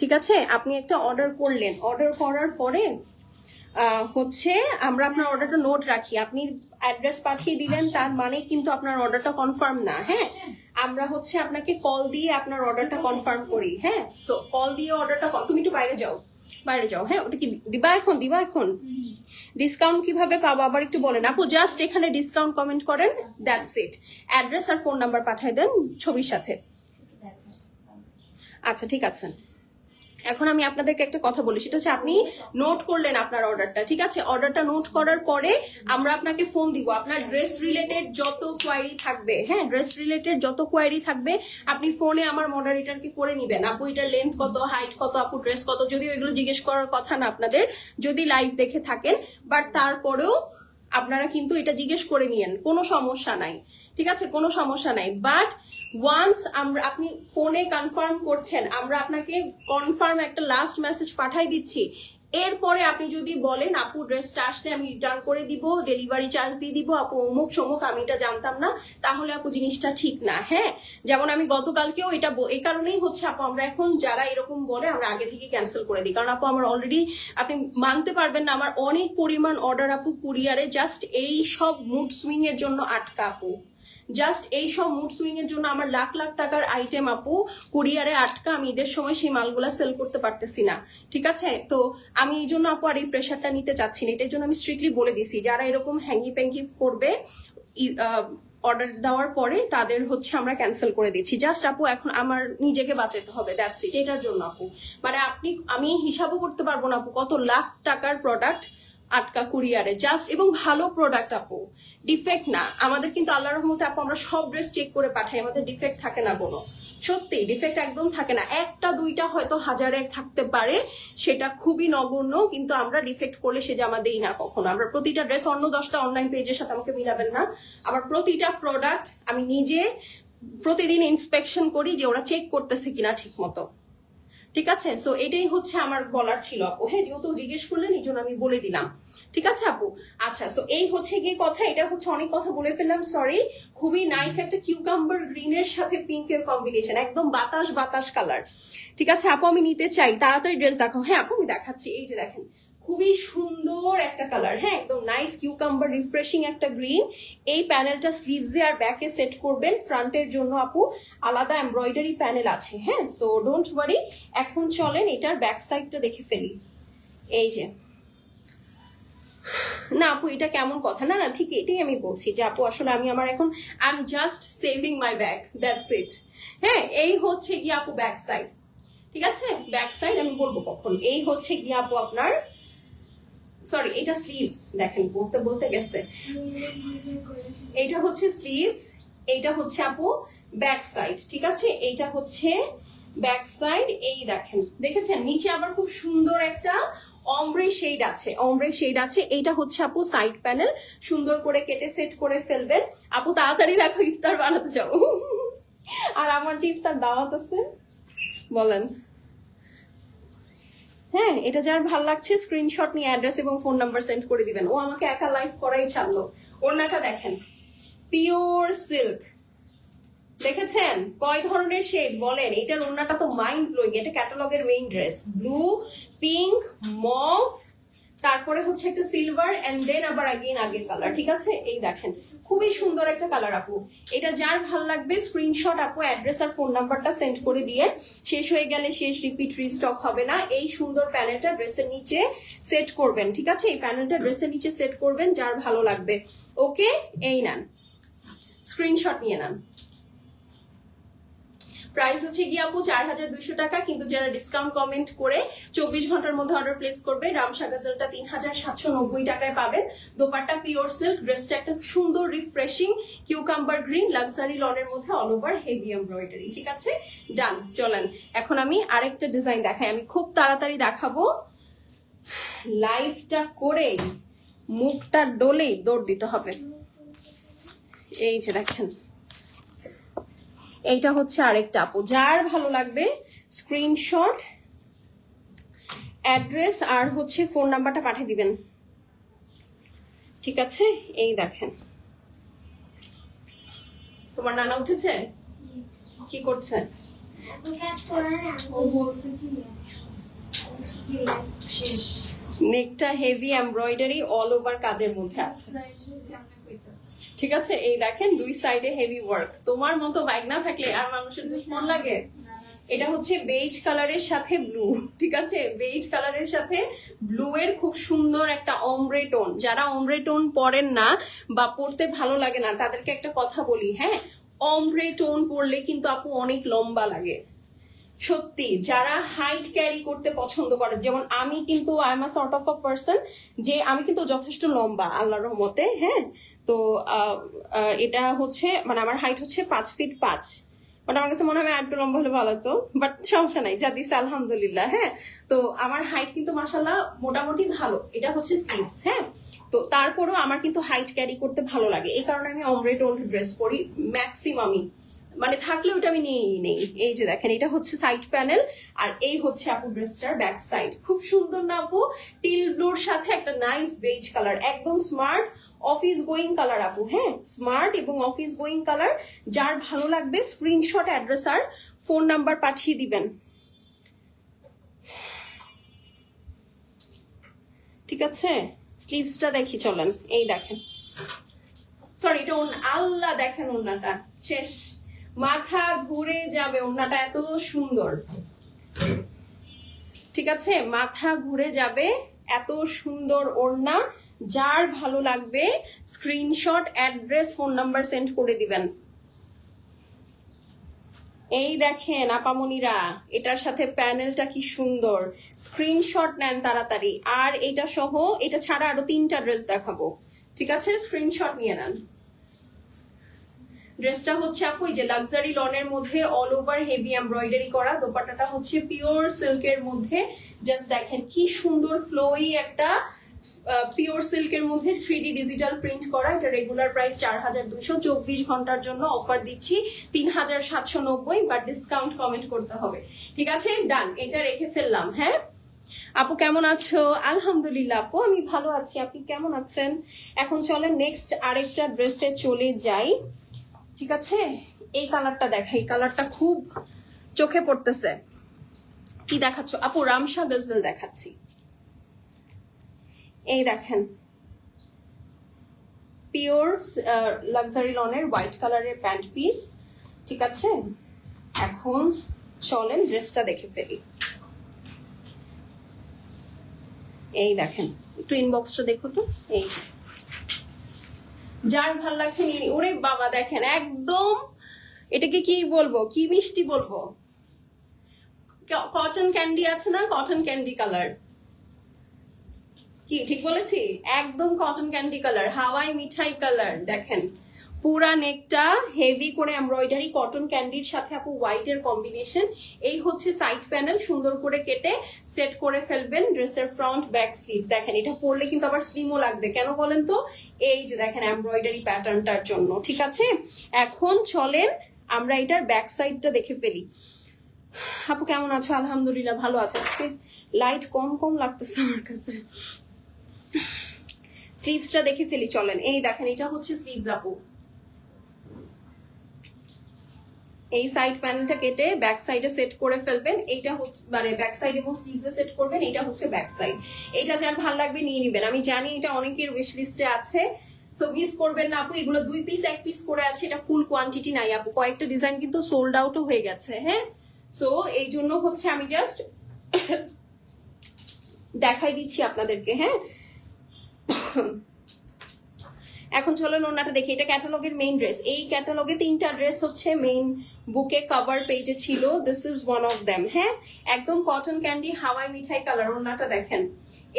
[SPEAKER 1] ঠিক আছে? আপনি একটা অর্ডার করলেন, অর্ডার করার পরে হচ্ছে আমরা আপনার অর্ডারটা নোট রাখি। আপনি অ্যাড্রেস পাঠিয়ে দিলেন, তার মানে কিন্তু আপনার অর্ডারটা কনফার্ম না। হ্যাঁ, আমরা হচ্ছে আপনাকে কল দিয়ে আপনার অর্ডারটা কনফার্ম করি। হ্যাঁ, সো কল দিয়ে অর্ডারটা, তুমি একটু বাইরে যাও, বাইরে যাও। হ্যাঁ, ওটা কি দিবা এখন? দিবা এখন? ডিসকাউন্ট কিভাবে পাবো আবার একটু বলেন আপু। জাস্ট এখানে ডিসকাউন্ট কমেন্ট করেন, দ্যাটস ইট। অ্যাড্রেস আর ফোন নাম্বার পাঠিয়ে দেন ছবির সাথে। আচ্ছা, ঠিক আছে। এখন আমি আপনাদেরকে একটা কথা বলি, সেটা হচ্ছে আপনি নোট করলেন আপনার অর্ডারটা, ঠিক আছে? অর্ডারটা নোট করার পরে আমরা আপনাকে ফোন দিব। আপনার ড্রেস রিলেটেড যত কোয়ারি থাকবে, হ্যাঁ, ড্রেস রিলেটেড যত কোয়ারি থাকবে আপনি ফোনে আমার মডারেটরকে করে নিবেন। আপু এটার লেন্থ কত, হাইট কত, আপু ড্রেস কত, যদিও এগুলো জিজ্ঞেস করার কথা না আপনাদের যদি লাইভ দেখে থাকেন, বাট তারপরেও আপনারা কিন্তু এটা জিজ্ঞেস করে নিয়েন, কোনো সমস্যা নাই, ঠিক আছে? কোনো সমস্যা নাই। বাট ওয়ান্স আপনি ফোনে কনফার্ম করছেন, আমরা আপনাকে কনফার্ম একটা লাস্ট মেসেজ পাঠাই দিচ্ছি। এরপরে আপনি যদি বলেন আপু ড্রেসটা আসলে আমি রিটার্ন করে দিব, ডেলিভারি চার্জ দিয়ে দিব, আপু অমুক সমুক, আমি এটা জানতাম না, তাহলে আপু জিনিসটা ঠিক না। হ্যাঁ, যেমন আমি গতকালকেও এটা এই কারণেই হচ্ছে আপু, আমরা এখন যারা এরকম বলে আমরা আগে থেকে ক্যান্সেল করে দিই, কারণ আপু আমার অলরেডি, আপনি মানতে পারবেন না, আমার অনেক পরিমাণ অর্ডার আপু কুরিয়ারে জাস্ট এই সব মুড সুইং এর জন্য আটকা আপু। জাস্ট এই সব মুড সুইং এর জন্য আমার লাখ লাখ টাকার আইটেম আপু কুরিয়ারে আটকা। আমি ঈদের সময় সেই মালগুলা সেল করতে পারতেছি না, ঠিক আছে? তো আমি এই জন্য আপু আর এই প্রেশারটা নিতে চাচ্ছি না। এটার জন্য আমি স্ট্রিক্টলি বলে দিছি, যারা এরকম হ্যাঙ্গি প্যাঙ্গি করবে অর্ডার দেওয়ার পরে তাদের হচ্ছে আমরা ক্যান্সেল করে দিচ্ছি। জাস্ট আপু এখন আমার নিজেকে বাঁচাতে হবে, দ্যাটস ইট। এটার জন্য আপু মানে আমি হিসাবও করতে পারবো না আপু কত লাখ টাকার প্রোডাক্ট আটকা কুরিয়ারে, জাস্ট, এবং ভালো প্রোডাক্ট আপু, ডিফেক্ট না। আমাদের কিন্তু আল্লাহর রহমতে আপু আমরা সব ড্রেস চেক করে পাঠাই, আমাদের ডিফেক্ট থাকে না কোনো, সত্যি ডিফেক্ট একদম থাকে না, একটা দুইটা হয়তো হাজারে থাকতে পারে, সেটা খুবই নগণ্য, কিন্তু আমরা ডিফেক্ট করলে সে জামা দেই না কখনো। আমরা প্রতিটা ড্রেস অন্য 10টা অনলাইন পেজের সাথে আমাকে মিলাবেন না, আবার প্রতিটা প্রোডাক্ট আমি নিজে প্রতিদিন ইন্সপেকশন করি যে ওরা চেক করতেছে কিনা ঠিক মতো, ঠিক আছে? সো এটাই হচ্ছে আমার বলার ছিল আপু। হ্যাঁ, যেহেতু জিজ্ঞেস করলেন এই জন্য আমি বলে দিলাম, ঠিক আছে আপু? আচ্ছা, সো এই হচ্ছে গিয়ে কথা, এটা হচ্ছে অনেক কথা বলে ফেললাম, সরি। খুবই নাইস একটা কিউকাম্বার গ্রিনের সাথে পিঙ্কের কম্বিনেশন, একদম বাতাস বাতাস কালার, ঠিক আছে আপু? আমি নিতে চাই, তাড়াতাড়ি ড্রেস দেখাও। হ্যাঁ আপু আমি দেখাচ্ছি, এই যে দেখেন খুবই সুন্দর একটা কালার, হ্যাঁ একদম নাইস কিউকাম্বার রিফ্রেশিং একটা গ্রিন। এই প্যানেলটা স্লিভসে আর ব্যাকে সেট করবেন, ফ্রন্টের জন্য আপু আলাদা এমব্রয়ডারি প্যানেল আছে, হ্যাঁ সো ডোন্ট ওয়ারি। এখন চলেন এটার ব্যাক সাইডটা দেখে ফেলি। এই যে না আপু এটা কেমন কথা, না না ঠিক এটাই আমি বলছি যে আপু আসলে আমি আমার এখন I am just saving my bag, that's it. হ্যাঁ এই হচ্ছে গিয়ে আপু ব্যাক সাইড, ঠিক আছে? ব্যাক সাইড আমি বলবো কখন। এই হচ্ছে গিয়ে আপু আপনার, সরি এটা স্লিভস, দেখেন বলতে বলতে গেছে, এইটা হচ্ছে স্লিভস, এইটা হচ্ছে আপু ব্যাক সাইড, ঠিক আছে? এইটা হচ্ছে ব্যাক সাইড। এই দেখেন, দেখেছেন নিচে আবার খুব সুন্দর একটা অমব্রে শেড আছে, অমব্রে শেড আছে। এইটা হচ্ছে আপু সাইড প্যানেল, সুন্দর করে কেটে সেট করে ফেলবেন আপু। তাড়াতাড়ি দেখো ইফতার বানাতে যাবো, আর আমার যে ইফতার দাওয়াত আছে বলেন। হ্যাঁ এটা যার ভাল লাগছে স্ক্রিনশট নিয়ে অ্যাড্রেস এবং ফোন নাম্বার সেন্ড করে দিবেন। ও আমাকে একা লাইভ করাই ছাড়লো। ওড়নাটা দেখেন পিওর সিল্ক, দেখেছেন কয় ধরনের শেড বলেন? এটার ওড়নাটা তো মাইন্ড ব্লোয়িং, এটা ক্যাটালগের main dress, blue, pink, mauve, তারপরে হচ্ছে একটা সিলভার এন্ড দেন আবার আগের কালার, ঠিক আছে? এই দেখেন খুবই সুন্দর একটা কালার আপু। এটা যার ভাল লাগবে স্ক্রিনশট আপু অ্যাড্রেস আর ফোন নাম্বারটা সেন্ড করে দিয়ে, শেষ হয়ে গেলে শেষ, রিপিট রিস্টক হবে না। এই সুন্দর প্যানেলটা ড্রেসের নিচে সেট করবেন, ঠিক আছে? এই প্যানেলটা ড্রেসের নিচে সেট করবেন যার ভালো লাগবে। ওকে এই নেন স্ক্রিনশট নিয়ে নেন। প্রাইস হচ্ছে গিয়ে আপু 4200 টাকা, কিন্তু যারা ডিসকাউন্ট কমেন্ট করে 24 ঘন্টার মধ্যে অর্ডার প্লেস করবে রামসা গাজলটা 3790 টাকায় পাবেন। দোপাট্টা পিওর সিল্ক, ড্রেসটা একটা সুন্দর রিফ্রেশিং কিউকাম্বার গ্রিন লাক্সারি লনের মধ্যে অল ওভার হেভি এমব্রয়ডারি, ঠিক আছে? ডান, চলেন এখন আমি আরেকটা ডিজাইন দেখাই। আমি খুব তাড়াতাড়ি দেখাবো, লাইভটা করেই মুখটা ডলেই দৌড় দিতে হবে। এই যে দেখেন এইটা হচ্ছে আরেকটা আপু, যার ভালো লাগবে স্ক্রিনশট অ্যাড্রেস আর হচ্ছে ফোন নাম্বারটা পাঠিয়ে দিবেন, ঠিক আছে? এই দেখেন তোমার নানা উঠেছে, কি করছে? নেকটা হেভি এমব্রয়ডারি অল ওভার কাজের মধ্যে আছে, ঠিক আছে? এই দেখেন দুই সাইডে হেভি ওয়ার্ক। তোমার মতো বাইক না থাকলে আর মানুষের দুশ্মন লাগে। এটা হচ্ছে বেজ কালারের সাথে ব্লু, ঠিক আছে? বেজ কালারের সাথে ব্লু এর খুব সুন্দর একটা অমব্রে টোন। যারা অমব্রে টোন পরেন না বা পরতে ভালো লাগে না তাদেরকে একটা কথা বলি, হ্যাঁ অমব্রে টোন পরলে কিন্তু আপু অনেক লম্বা লাগে। সত্যি যারা হাইট ক্যারি করতে পছন্দ করে, যেমন আমি কিন্তু I am a sort of a person যে আমি কিন্তু যথেষ্ট লম্বা আল্লাহর রহমতে, হ্যাঁ তো এটা হচ্ছে মানে আমার হাইট হচ্ছে 5 ফিট 5, বাট আমার কাছে মনে হয় একটু লম্বা হলে ভালো হতো, বাট সমস্যা নাই, যা দিছে আলহামদুলিল্লাহ। হ্যাঁ তো আমার হাইট কিন্তু মাশাআল্লাহ মোটামুটি ভালো। এটা হচ্ছে স্লিভস, হ্যাঁ তো তারপরেও আমার কিন্তু হাইট ক্যারি করতে ভালো লাগে, এই কারণে আমি অমব্রে টোন ড্রেস পরি ম্যাক্সিমামই, মানে থাকলে ওটা আমি নিয়েই নেই। এই যে দেখেন এটা হচ্ছে সাইড প্যানেল আর এই হচ্ছে আপু ড্রেসটার ব্যাক সাইড। খুব সুন্দর না আপু? টিল ব্লুর সাথে একটা নাইস বেজ কালার, একদম স্মার্ট অফিস গোয়িং কালার আপু। হ্যাঁ স্মার্ট এবং অফিস গোয়িং কালার, যার ভালো লাগবে স্ক্রিনশট অ্যাড্রেস আর ফোন নাম্বার পাঠিয়ে দিবেন, ঠিক আছে? স্লিভসটা দেখি চলেন। এই দেখেন, সরি এটা আল্লাহ দেখেন ওড়নাটা শেষ, মাথা ঘুরে যাবে, ওড়নাটা এত সুন্দর, ঠিক আছে? মাথা ঘুরে যাবে, এত সুন্দর ওড়না। যার ভালো লাগবে screenshot address phone number send করে দিবেন। এই দেখেন আপামনিরা, এটার সাথে প্যানেলটা কি সুন্দর, স্ক্রিনশট নেন তাড়াতাড়ি। আর এটা সহ এটা ছাড়া আরো 3টা ড্রেস দেখাবো, ঠিক আছে? স্ক্রিনশট নিয়ে নেন। ড্রেসটা হচ্ছে আপু এই যে লাক্সারি লনের মধ্যে অল ওভার হেভি এমব্রয়ডারি করা, দোপাট্টাটা হচ্ছে পিওর সিল্কের মধ্যে। জাস্ট দেখেন কি সুন্দর ফ্লোই একটা পিওর সিল্কের মধ্যে 3D ডিজিটাল প্রিন্ট করা। এটা রেগুলার প্রাইস 4200, 24 ঘন্টার জন্য অফার দিচ্ছি 3790, বাট ডিসকাউন্ট কমেন্ট করতে হবে। ঠিক আছে, ডান, এটা রেখে ফেললাম। হ্যাঁ আপু কেমন আছো? আলহামদুলিল্লাহ আপু আমি ভালো আছি, আপনি কেমন আছেন? এখন চলেন নেক্সট আরেকটা ড্রেসে চলে যাই। ঠিক আছে, এই কালারটা দেখাই, এই কালারটা খুব চোখে পড়তেছে। কি দেখাচ্ছ আপু? রামশা গজল দেখাচ্ছি। এই দেখেন পিওর লাক্সারি লনের হোয়াইট কালারের প্যান্ট পিস। ঠিক আছে, এখন চলেন ড্রেসটা দেখে ফেলি। এই দেখেন, একটু ইনবক্সটা দেখো তো। এই যার ভাল লাগছে নিয়ে। ওরে বাবা দেখেন, একদম এটাকে কি বলবো, কি মিষ্টি বলবো, কটন ক্যান্ডি আছে না, কটন ক্যান্ডি কালার। কি ঠিক বলেছি? একদম কটন ক্যান্ডি কালার, হাওয়াই মিঠাই কালার। দেখেন পুরা নেকটা হেভি করে এমব্রয়ডারি, কটন ক্যান্ডির সাথে আপু হোয়াইট এর কম্বিনেশন। এই হচ্ছে সাইড প্যানেল, সুন্দর করে কেটে সেট করে ফেলবেন ড্রেসের ফ্রন্ট ব্যাক স্লিভস। দেখেন এটা পরলে কিন্তু আবার স্লিমও লাগবে, কেন বলেন তো? এই যে দেখেন এমব্রয়ডারি প্যাটার্নটার জন্য। ঠিক আছে, এখন চলেন আমরা এটার ব্যাক সাইডটা দেখে ফেলি। আপু কেমন আছো? আলহামদুলিল্লাহ ভালো আছে। আজকে লাইট কম কম লাগতেছে আমার কাছে। স্লিভসটা দেখে ফেলি চলেন। এই দেখেন এটা হচ্ছে স্লিভস আপু। এই সাইড প্যানেলটা কেটে ব্যাক সাইডে সেট করে ফেলবেন। এইটা হচ্ছে মানে ব্যাক সাইড এবং স্লিভসে সেট করবেন। এটা হচ্ছে ব্যাক সাইড। এটা যার ভালো লাগবে নিয়ে নেবেন। আমি জানি এটা অনেকের উইশ লিস্টে আছে, সো মিস করবেন না আপু। এগুলো 2 পিস 1 পিস করে আছে, এটা ফুল কোয়ান্টিটি নাই আপু। কয়েকটা ডিজাইন কিন্তু সোল্ড আউটও হয়ে গেছে। হ্যাঁ, সো এই জন্য হচ্ছে আমি জাস্ট দেখাই দিচ্ছি আপনাদেরকে। হ্যাঁ, এখন চলেন ওনাটা দেখি। এটা ক্যাটালগের মেইন ড্রেস। এই ক্যাটালগে 3টা ড্রেস হচ্ছে মেইন বুকে কভার পেজে ছিল। This is one of them. হ্যাঁ, একদম কটন ক্যান্ডি হাওয়াই মিঠাই কালার। ওনাটা দেখেন।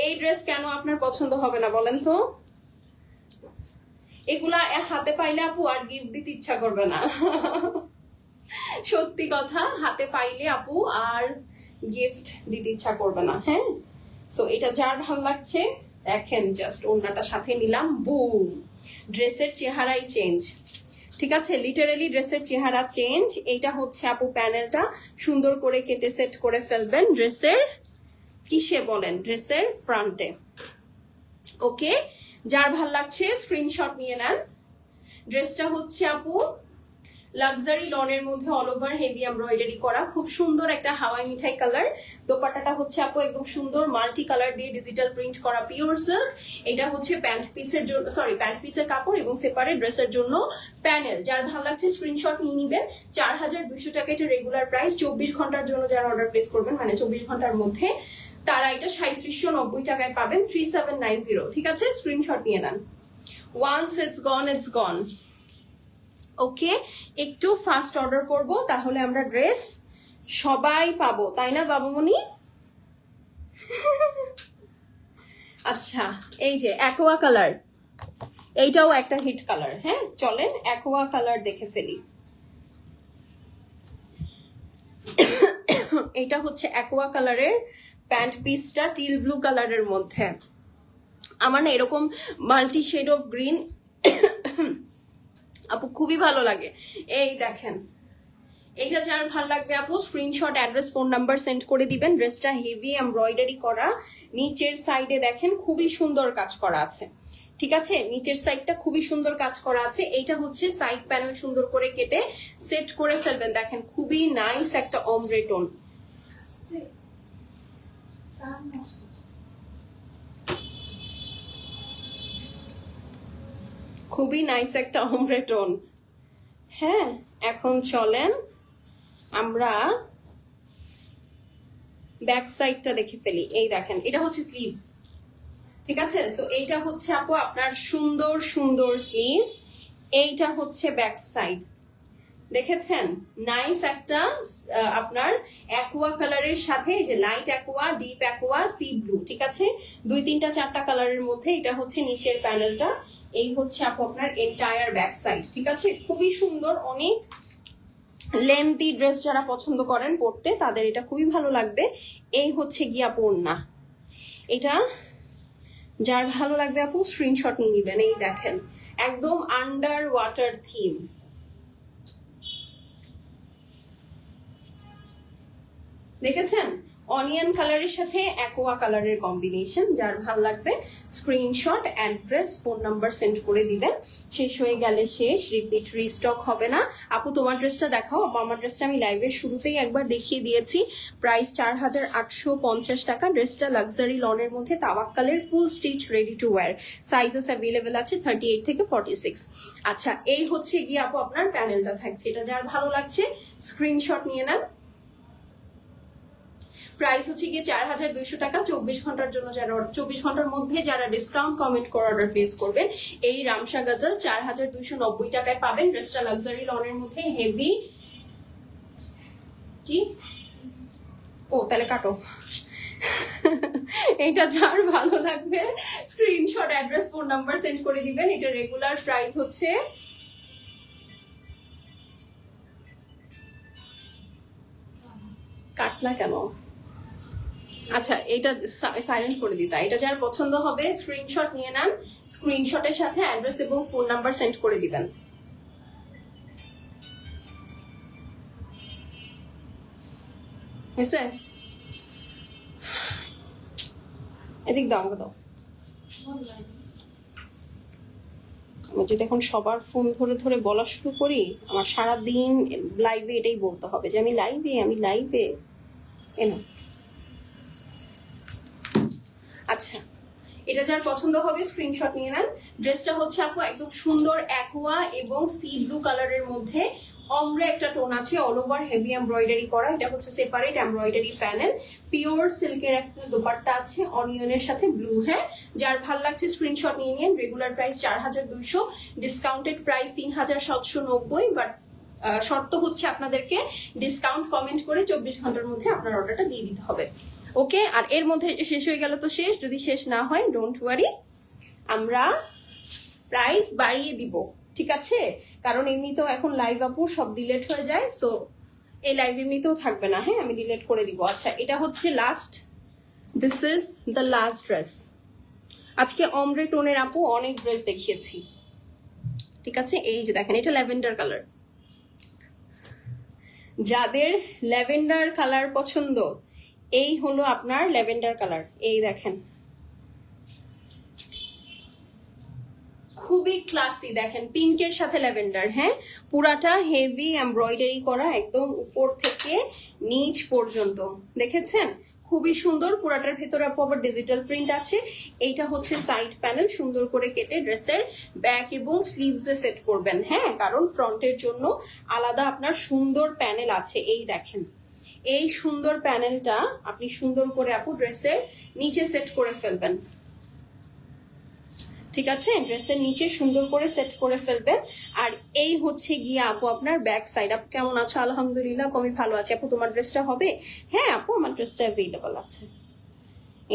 [SPEAKER 1] এই ড্রেস কেন আপনার পছন্দ হবে না বলেন তো? এগুলা হাতে পাইলে আপু আর গিফট দিতে ইচ্ছা করবে না। সত্যি কথা, হাতে পাইলে আপু আর গিফট দিতে ইচ্ছা করবে না। হ্যাঁ, সো এটা যার ভালো লাগছে দেখেন, জাস্ট ওড়নাটা সাথে নিলাম, বুম, ড্রেসের চেহারাই চেঞ্জ। ঠিক আছে, লিটারালি ড্রেসের চেহারা চেঞ্জ। এইটা হচ্ছে আপু প্যানেলটা সুন্দর করে কেটে সেট করে ফেলবেন ড্রেসের কিসে বলেন, ড্রেসের ফ্রন্টে। ওকে, যার ভাল লাগছে স্ক্রিনশট নিয়ে নেন। ড্রেসটা হচ্ছে আপু লাক্সারি লনের মধ্যে অল ওভার হেভি এমব্রয়ডারি করা, খুব সুন্দর একটা হাওয়াই মিঠাই কালার। দোপাট্টাটা হচ্ছে আপু একদম সুন্দর মাল্টি কালার দিয়ে ডিজিটাল প্রিন্ট করা পিওর সিল্ক। এটা হচ্ছে প্যান্ট পিসের জন্য, সরি প্যান্ট পিসের কাপড় এবং সেপারেট ড্রেসের জন্য প্যানেল। যার ভালো লাগছে স্ক্রিনশট নিয়ে নিবেন। 4200 টাকা এটা রেগুলার প্রাইস। 24 ঘন্টার জন্য যারা অর্ডার প্লেস করবেন, মানে 24 ঘন্টার মধ্যে, তারা এটা 3790 টাকায় পাবেন, 3790। ঠিক আছে, স্ক্রিনশট নিয়ে নেন। ওয়ান্স ইটস গন ইটস গন। ওকে, একটু ফাস্ট অর্ডার করব, তাহলে আমরা ড্রেস সবাই পাবো, তাই না বাবুমণি? আচ্ছা, এই যে অ্যাকোয়া কালার, এইটাও একটা হিট কালার। হ্যাঁ, চলেন অ্যাকোয়া কালার দেখে ফেলি। এটা হচ্ছে অ্যাকোয়া কালারের প্যান্ট পিসটা, টিল ব্লু কালারের মধ্যে। আমার না এরকম মাল্টি শেড অফ গ্রিন আপু খুবই ভালো লাগে। এই দেখেন, এইটা যার ভালো লাগবে আপু screenshot, address, phone number send করে দিবেন। ড্রেসটা হেভি এমব্রয়ডারি করা, নিচের সাইডে দেখেন খুবই সুন্দর কাজ করা আছে। ঠিক আছে, নিচের সাইডটা খুবই সুন্দর কাজ করা আছে। এইটা হচ্ছে সাইড প্যানেল সুন্দর করে কেটে সেট করে ফেলবেন। দেখেন খুবই নাইস একটা অমব্রে টোন। খুবই নাইস একটা অমব্রে টোন। হ্যাঁ, এখন চলেন আমরা ব্যাক সাইডটা দেখে ফেলি। এই দেখেন, এটা হচ্ছে স্লিভস। ঠিক আছে, সো এইটা হচ্ছে আপু আপনার সুন্দর সুন্দর স্লিভস। এইটা হচ্ছে ব্যাক সাইড। দেখেছেন, নাইস একটা আপনার অ্যাকোয়া কালারের সাথে, যে light aqua, deep aqua, C blue. ঠিক আছে, 2, 3, 4টা কালারের মধ্যে। এটা হচ্ছে নিচের প্যানেলটা। এই হচ্ছে আপু আপনার এন্টায়ার ব্যাক সাইড, ঠিক আছে? খুবই সুন্দর, অনেক লেন্থি ড্রেস যারা পছন্দ করেন পরতে তাদের এটা খুবই ভালো লাগবে। এই হচ্ছে গিয়া ওড়না, এটা যার ভালো লাগবে আপু স্ক্রিনশট নিয়ে নিবেন। এই দেখেন একদম আন্ডার ওয়াটার থিম, দেখেছেন? অনিয়ন কালারের সাথে অ্যাকোয়া কালারের কম্বিনেশন, যার ভালো লাগবে screenshot, address, phone number send করে দিবেন। শেষ হয়ে গেলে শেষ, রিপিট রিস্টক হবে না। আপু তোমার ড্রেসটা দেখাও। আমার ড্রেসটা আমি লাইভের শুরুতেই একবার দেখিয়ে দিয়েছি, প্রাইস 4850 টাকা। ড্রেসটা লাক্সারি লনের মধ্যে তাওয়াক্কালের full stitch ready to wear, sizes available আছে 38 থেকে 46। আচ্ছা, এই হচ্ছে গিয়ে আপু আপনার প্যানেলটা থাকছে, এটা যার ভালো লাগছে স্ক্রিনশট নিয়ে নেন। প্রাইস হচ্ছে গিয়ে 4200 টাকা। 24 ঘন্টার জন্য যারা 24 ঘন্টার মধ্যে যারা ডিসকাউন্ট কমেন্ট করে অর্ডার প্লেস করবেন, এই রামসা গজল 4290 টাকায় পাবেন। ড্রেসটা লাক্সারি লনের মধ্যে হেভি কি, ও তাহলে কাটো। এটা যার ভালো লাগবে screenshot, address, phone number send করে দিবেন। এটা রেগুলার প্রাইস হচ্ছে কাটলা কেন? আচ্ছা, এটা সাইলেন্ট করে দিতা। এটা যার পছন্দ হবে স্ক্রিনশট নিয়ে নেন, স্ক্রিনশটের সাথে অ্যাড্রেস এবং ফোন নাম্বার সেন্ড করে দিবেন। হয়েছে? এদিক দাও, আমাকে দাও। আমি যদি এখন সবার ফোন ধরে ধরে বলা শুরু করি, আমার সারাদিন লাইভে এটাই বলতে হবে যে আমি লাইভে, আমি লাইভে। এনো, আচ্ছা, এটা যার পছন্দ হবে স্ক্রিনশট নিয়ে নেন। ড্রেসটা হচ্ছে আপু একদম সুন্দর অ্যাকোয়া এবং সি ব্লু কালারের মধ্যে অমরে একটা টোন আছে, অল ওভার হেভি এমব্রয়ডারি করা। এটা হচ্ছে সেপারেট এমব্রয়ডারি প্যানেল, পিওর সিল্কের একটা দোপাট্টা আছে অনিয়নের সাথে ব্লু। হ্যাঁ, যার ভাল লাগছে স্ক্রিনশট নিয়ে নিন। Regular price 4200, discounted price 3790, but শর্ত হচ্ছে আপনাদেরকে ডিসকাউন্ট কমেন্ট করে 24 ঘন্টার মধ্যে আপনার অর্ডারটা দিয়ে দিতে হবে। ওকে, আর এর মধ্যে শেষ হয়ে গেল তো শেষ, যদি শেষ না হয় ডোন্ট ওয়ারি, আমরা প্রাইস বাড়িয়ে দিব, ঠিক আছে? কারণ এমনিতেও এখন লাইভ আপু সব ডিলেট হয়ে যায়, সো এই লাইভ এমনিতেও থাকবে না। হ্যাঁ, আমি ডিলেট করে দিব। আচ্ছা, এটা হচ্ছে last, this is the last dress. আজকে অমরে টোনের আপু অনেক ড্রেস দেখিয়েছি, ঠিক আছে? এই যে দেখেন, এটা ল্যাভেন্ডার কালার। যাদের ল্যাভেন্ডার কালার পছন্দ, এই হলো আপনার ল্যাভেন্ডার কালার। এই দেখেন, খুবই ক্লাসি। দেখেন পিঙ্কের সাথে ল্যাভেন্ডার। হ্যাঁ, পুরাটা হেভি এমব্রয়ডারি করা একদম উপর থেকে নিচ পর্যন্ত, দেখেছেন? খুবই সুন্দর। পুরাটার ভেতরে আবার ডিজিটাল প্রিন্ট আছে। এইটা হচ্ছে সাইড প্যানেল, সুন্দর করে কেটে ড্রেসের ব্যাক এবং স্লিভসে সেট করবেন। হ্যাঁ, কারণ ফ্রন্টের জন্য আলাদা আপনার সুন্দর প্যানেল আছে। এই দেখেন, এই সুন্দর প্যানেলটা আপনি সুন্দর করে আপু ড্রেসের নিচে সেট করে ফেলবেন, ঠিক আছে? ড্রেসের নিচে সুন্দর করে সেট করে ফেলবেন। আর এই হচ্ছে গিয়ে আপু আপনার ব্যাক সাইড। আপু কেমন আছো? আলহামদুলিল্লাহ, আমি ভালো আছি। আপু তোমার ড্রেসটা হবে? হ্যাঁ আপু, আমার ড্রেসটা অ্যাভেলেবল আছে।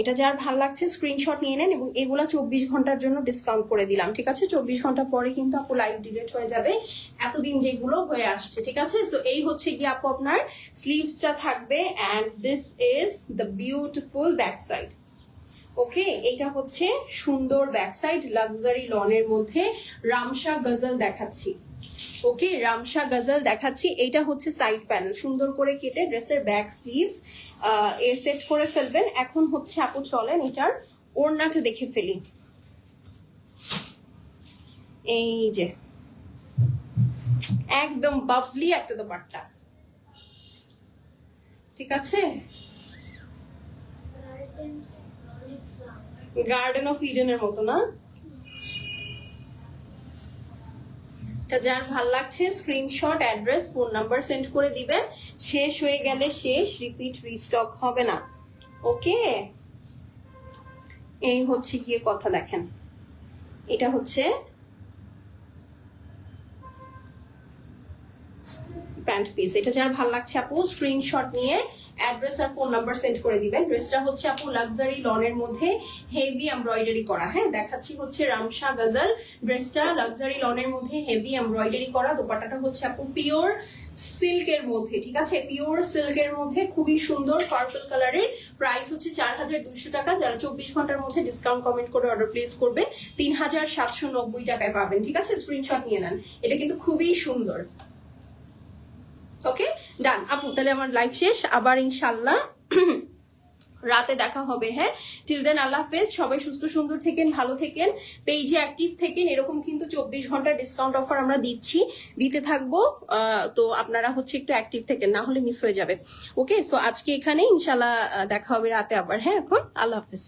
[SPEAKER 1] এটা যার ভালো লাগছে স্ক্রিনশট নিয়ে নেন, এবং এগুলা 24 ঘন্টার জন্য ডিসকাউন্ট করে দিলাম, ঠিক আছে? 24 ঘন্টা পরে কিন্তু আপু লাইভ ডিলিট হয়ে যাবে, এতদিন যেগুলো হয়ে আসছে, ঠিক আছে? সো এই হচ্ছে গিয়ে আপু আপনার স্লিভসটা থাকবে, and this is the beautiful back side. Okay, এটা হচ্ছে সুন্দর ব্যাক সাইড, লাক্সারি লনের মধ্যে রামসা গজল দেখাচ্ছি। ওকে, রামসা গজল দেখাচ্ছি। এইটা হচ্ছে সাইড প্যানেল, সুন্দর করে কেটে ড্রেসের ব্যাক স্লিভস এ সেট করে ফেলবেন। এখন হচ্ছে আপু চলেন এটার ওড়নাটা দেখে ফেলি। এই যে একদম বাবলি একটা দোপাট্টা, ঠিক আছে? গার্ডেন অফ ইডেনের মতো না? যার ভাল লাগছে screenshot, address, phone number send করে দিবেন। শেষ হয়ে গেলে শেষ, রিপিট রিস্টক হবে না। ওকে, এই হচ্ছে গিয়ে কথা। দেখেন, এটা হচ্ছে প্যান্ট পিস। এটা যার ভাল লাগছে আপু স্ক্রিনশট নিয়ে অ্যাড্রেস আর ফোন নাম্বার সেন্ড করে দিবেন। ড্রেসটা হচ্ছে আপু লাক্সারি লনের মধ্যে হেভি এমব্রয়ডারি করা। হ্যাঁ, দেখাচ্ছি হচ্ছে রামশা গজল। ড্রেসটা লাক্সারি লনের মধ্যে হেভি এমব্রয়ডারি করা। দোপাট্টাটা হচ্ছে আপু পিওর সিল্কের মধ্যে, ঠিক আছে, পিওর সিল্কের মধ্যে খুবই সুন্দর পার্পল কালারের। প্রাইস হচ্ছে 4200 টাকা। যারা 24 ঘন্টার মধ্যে ডিসকাউন্ট কমেন্ট করে অর্ডার প্লেস করবেন 3790 টাকায় পাবেন, ঠিক আছে, স্ক্রিনশট নিয়ে নেন। এটা কিন্তু খুবই সুন্দর। ওকে ডান আপু, তাহলে আমার লাইভ শেষ, আবার ইনশাল্লাহ রাতে দেখা হবে। হ্যাঁ, টিল দেন আল্লাহ হাফেজ। সবাই সুস্থ সুন্দর থেকেন, ভালো থেকেন, পেজে অ্যাক্টিভ থেকেন। এরকম কিন্তু 24 ঘন্টা ডিসকাউন্ট অফার আমরা দিতে থাকবো। তো আপনারা হচ্ছে একটু অ্যাক্টিভ থেকেন, না হলে মিস হয়ে যাবে। ওকে, সো আজকে এখানে ইনশাল্লাহ দেখা হবে রাতে আবার। হ্যাঁ, এখন আল্লাহ হাফেজ।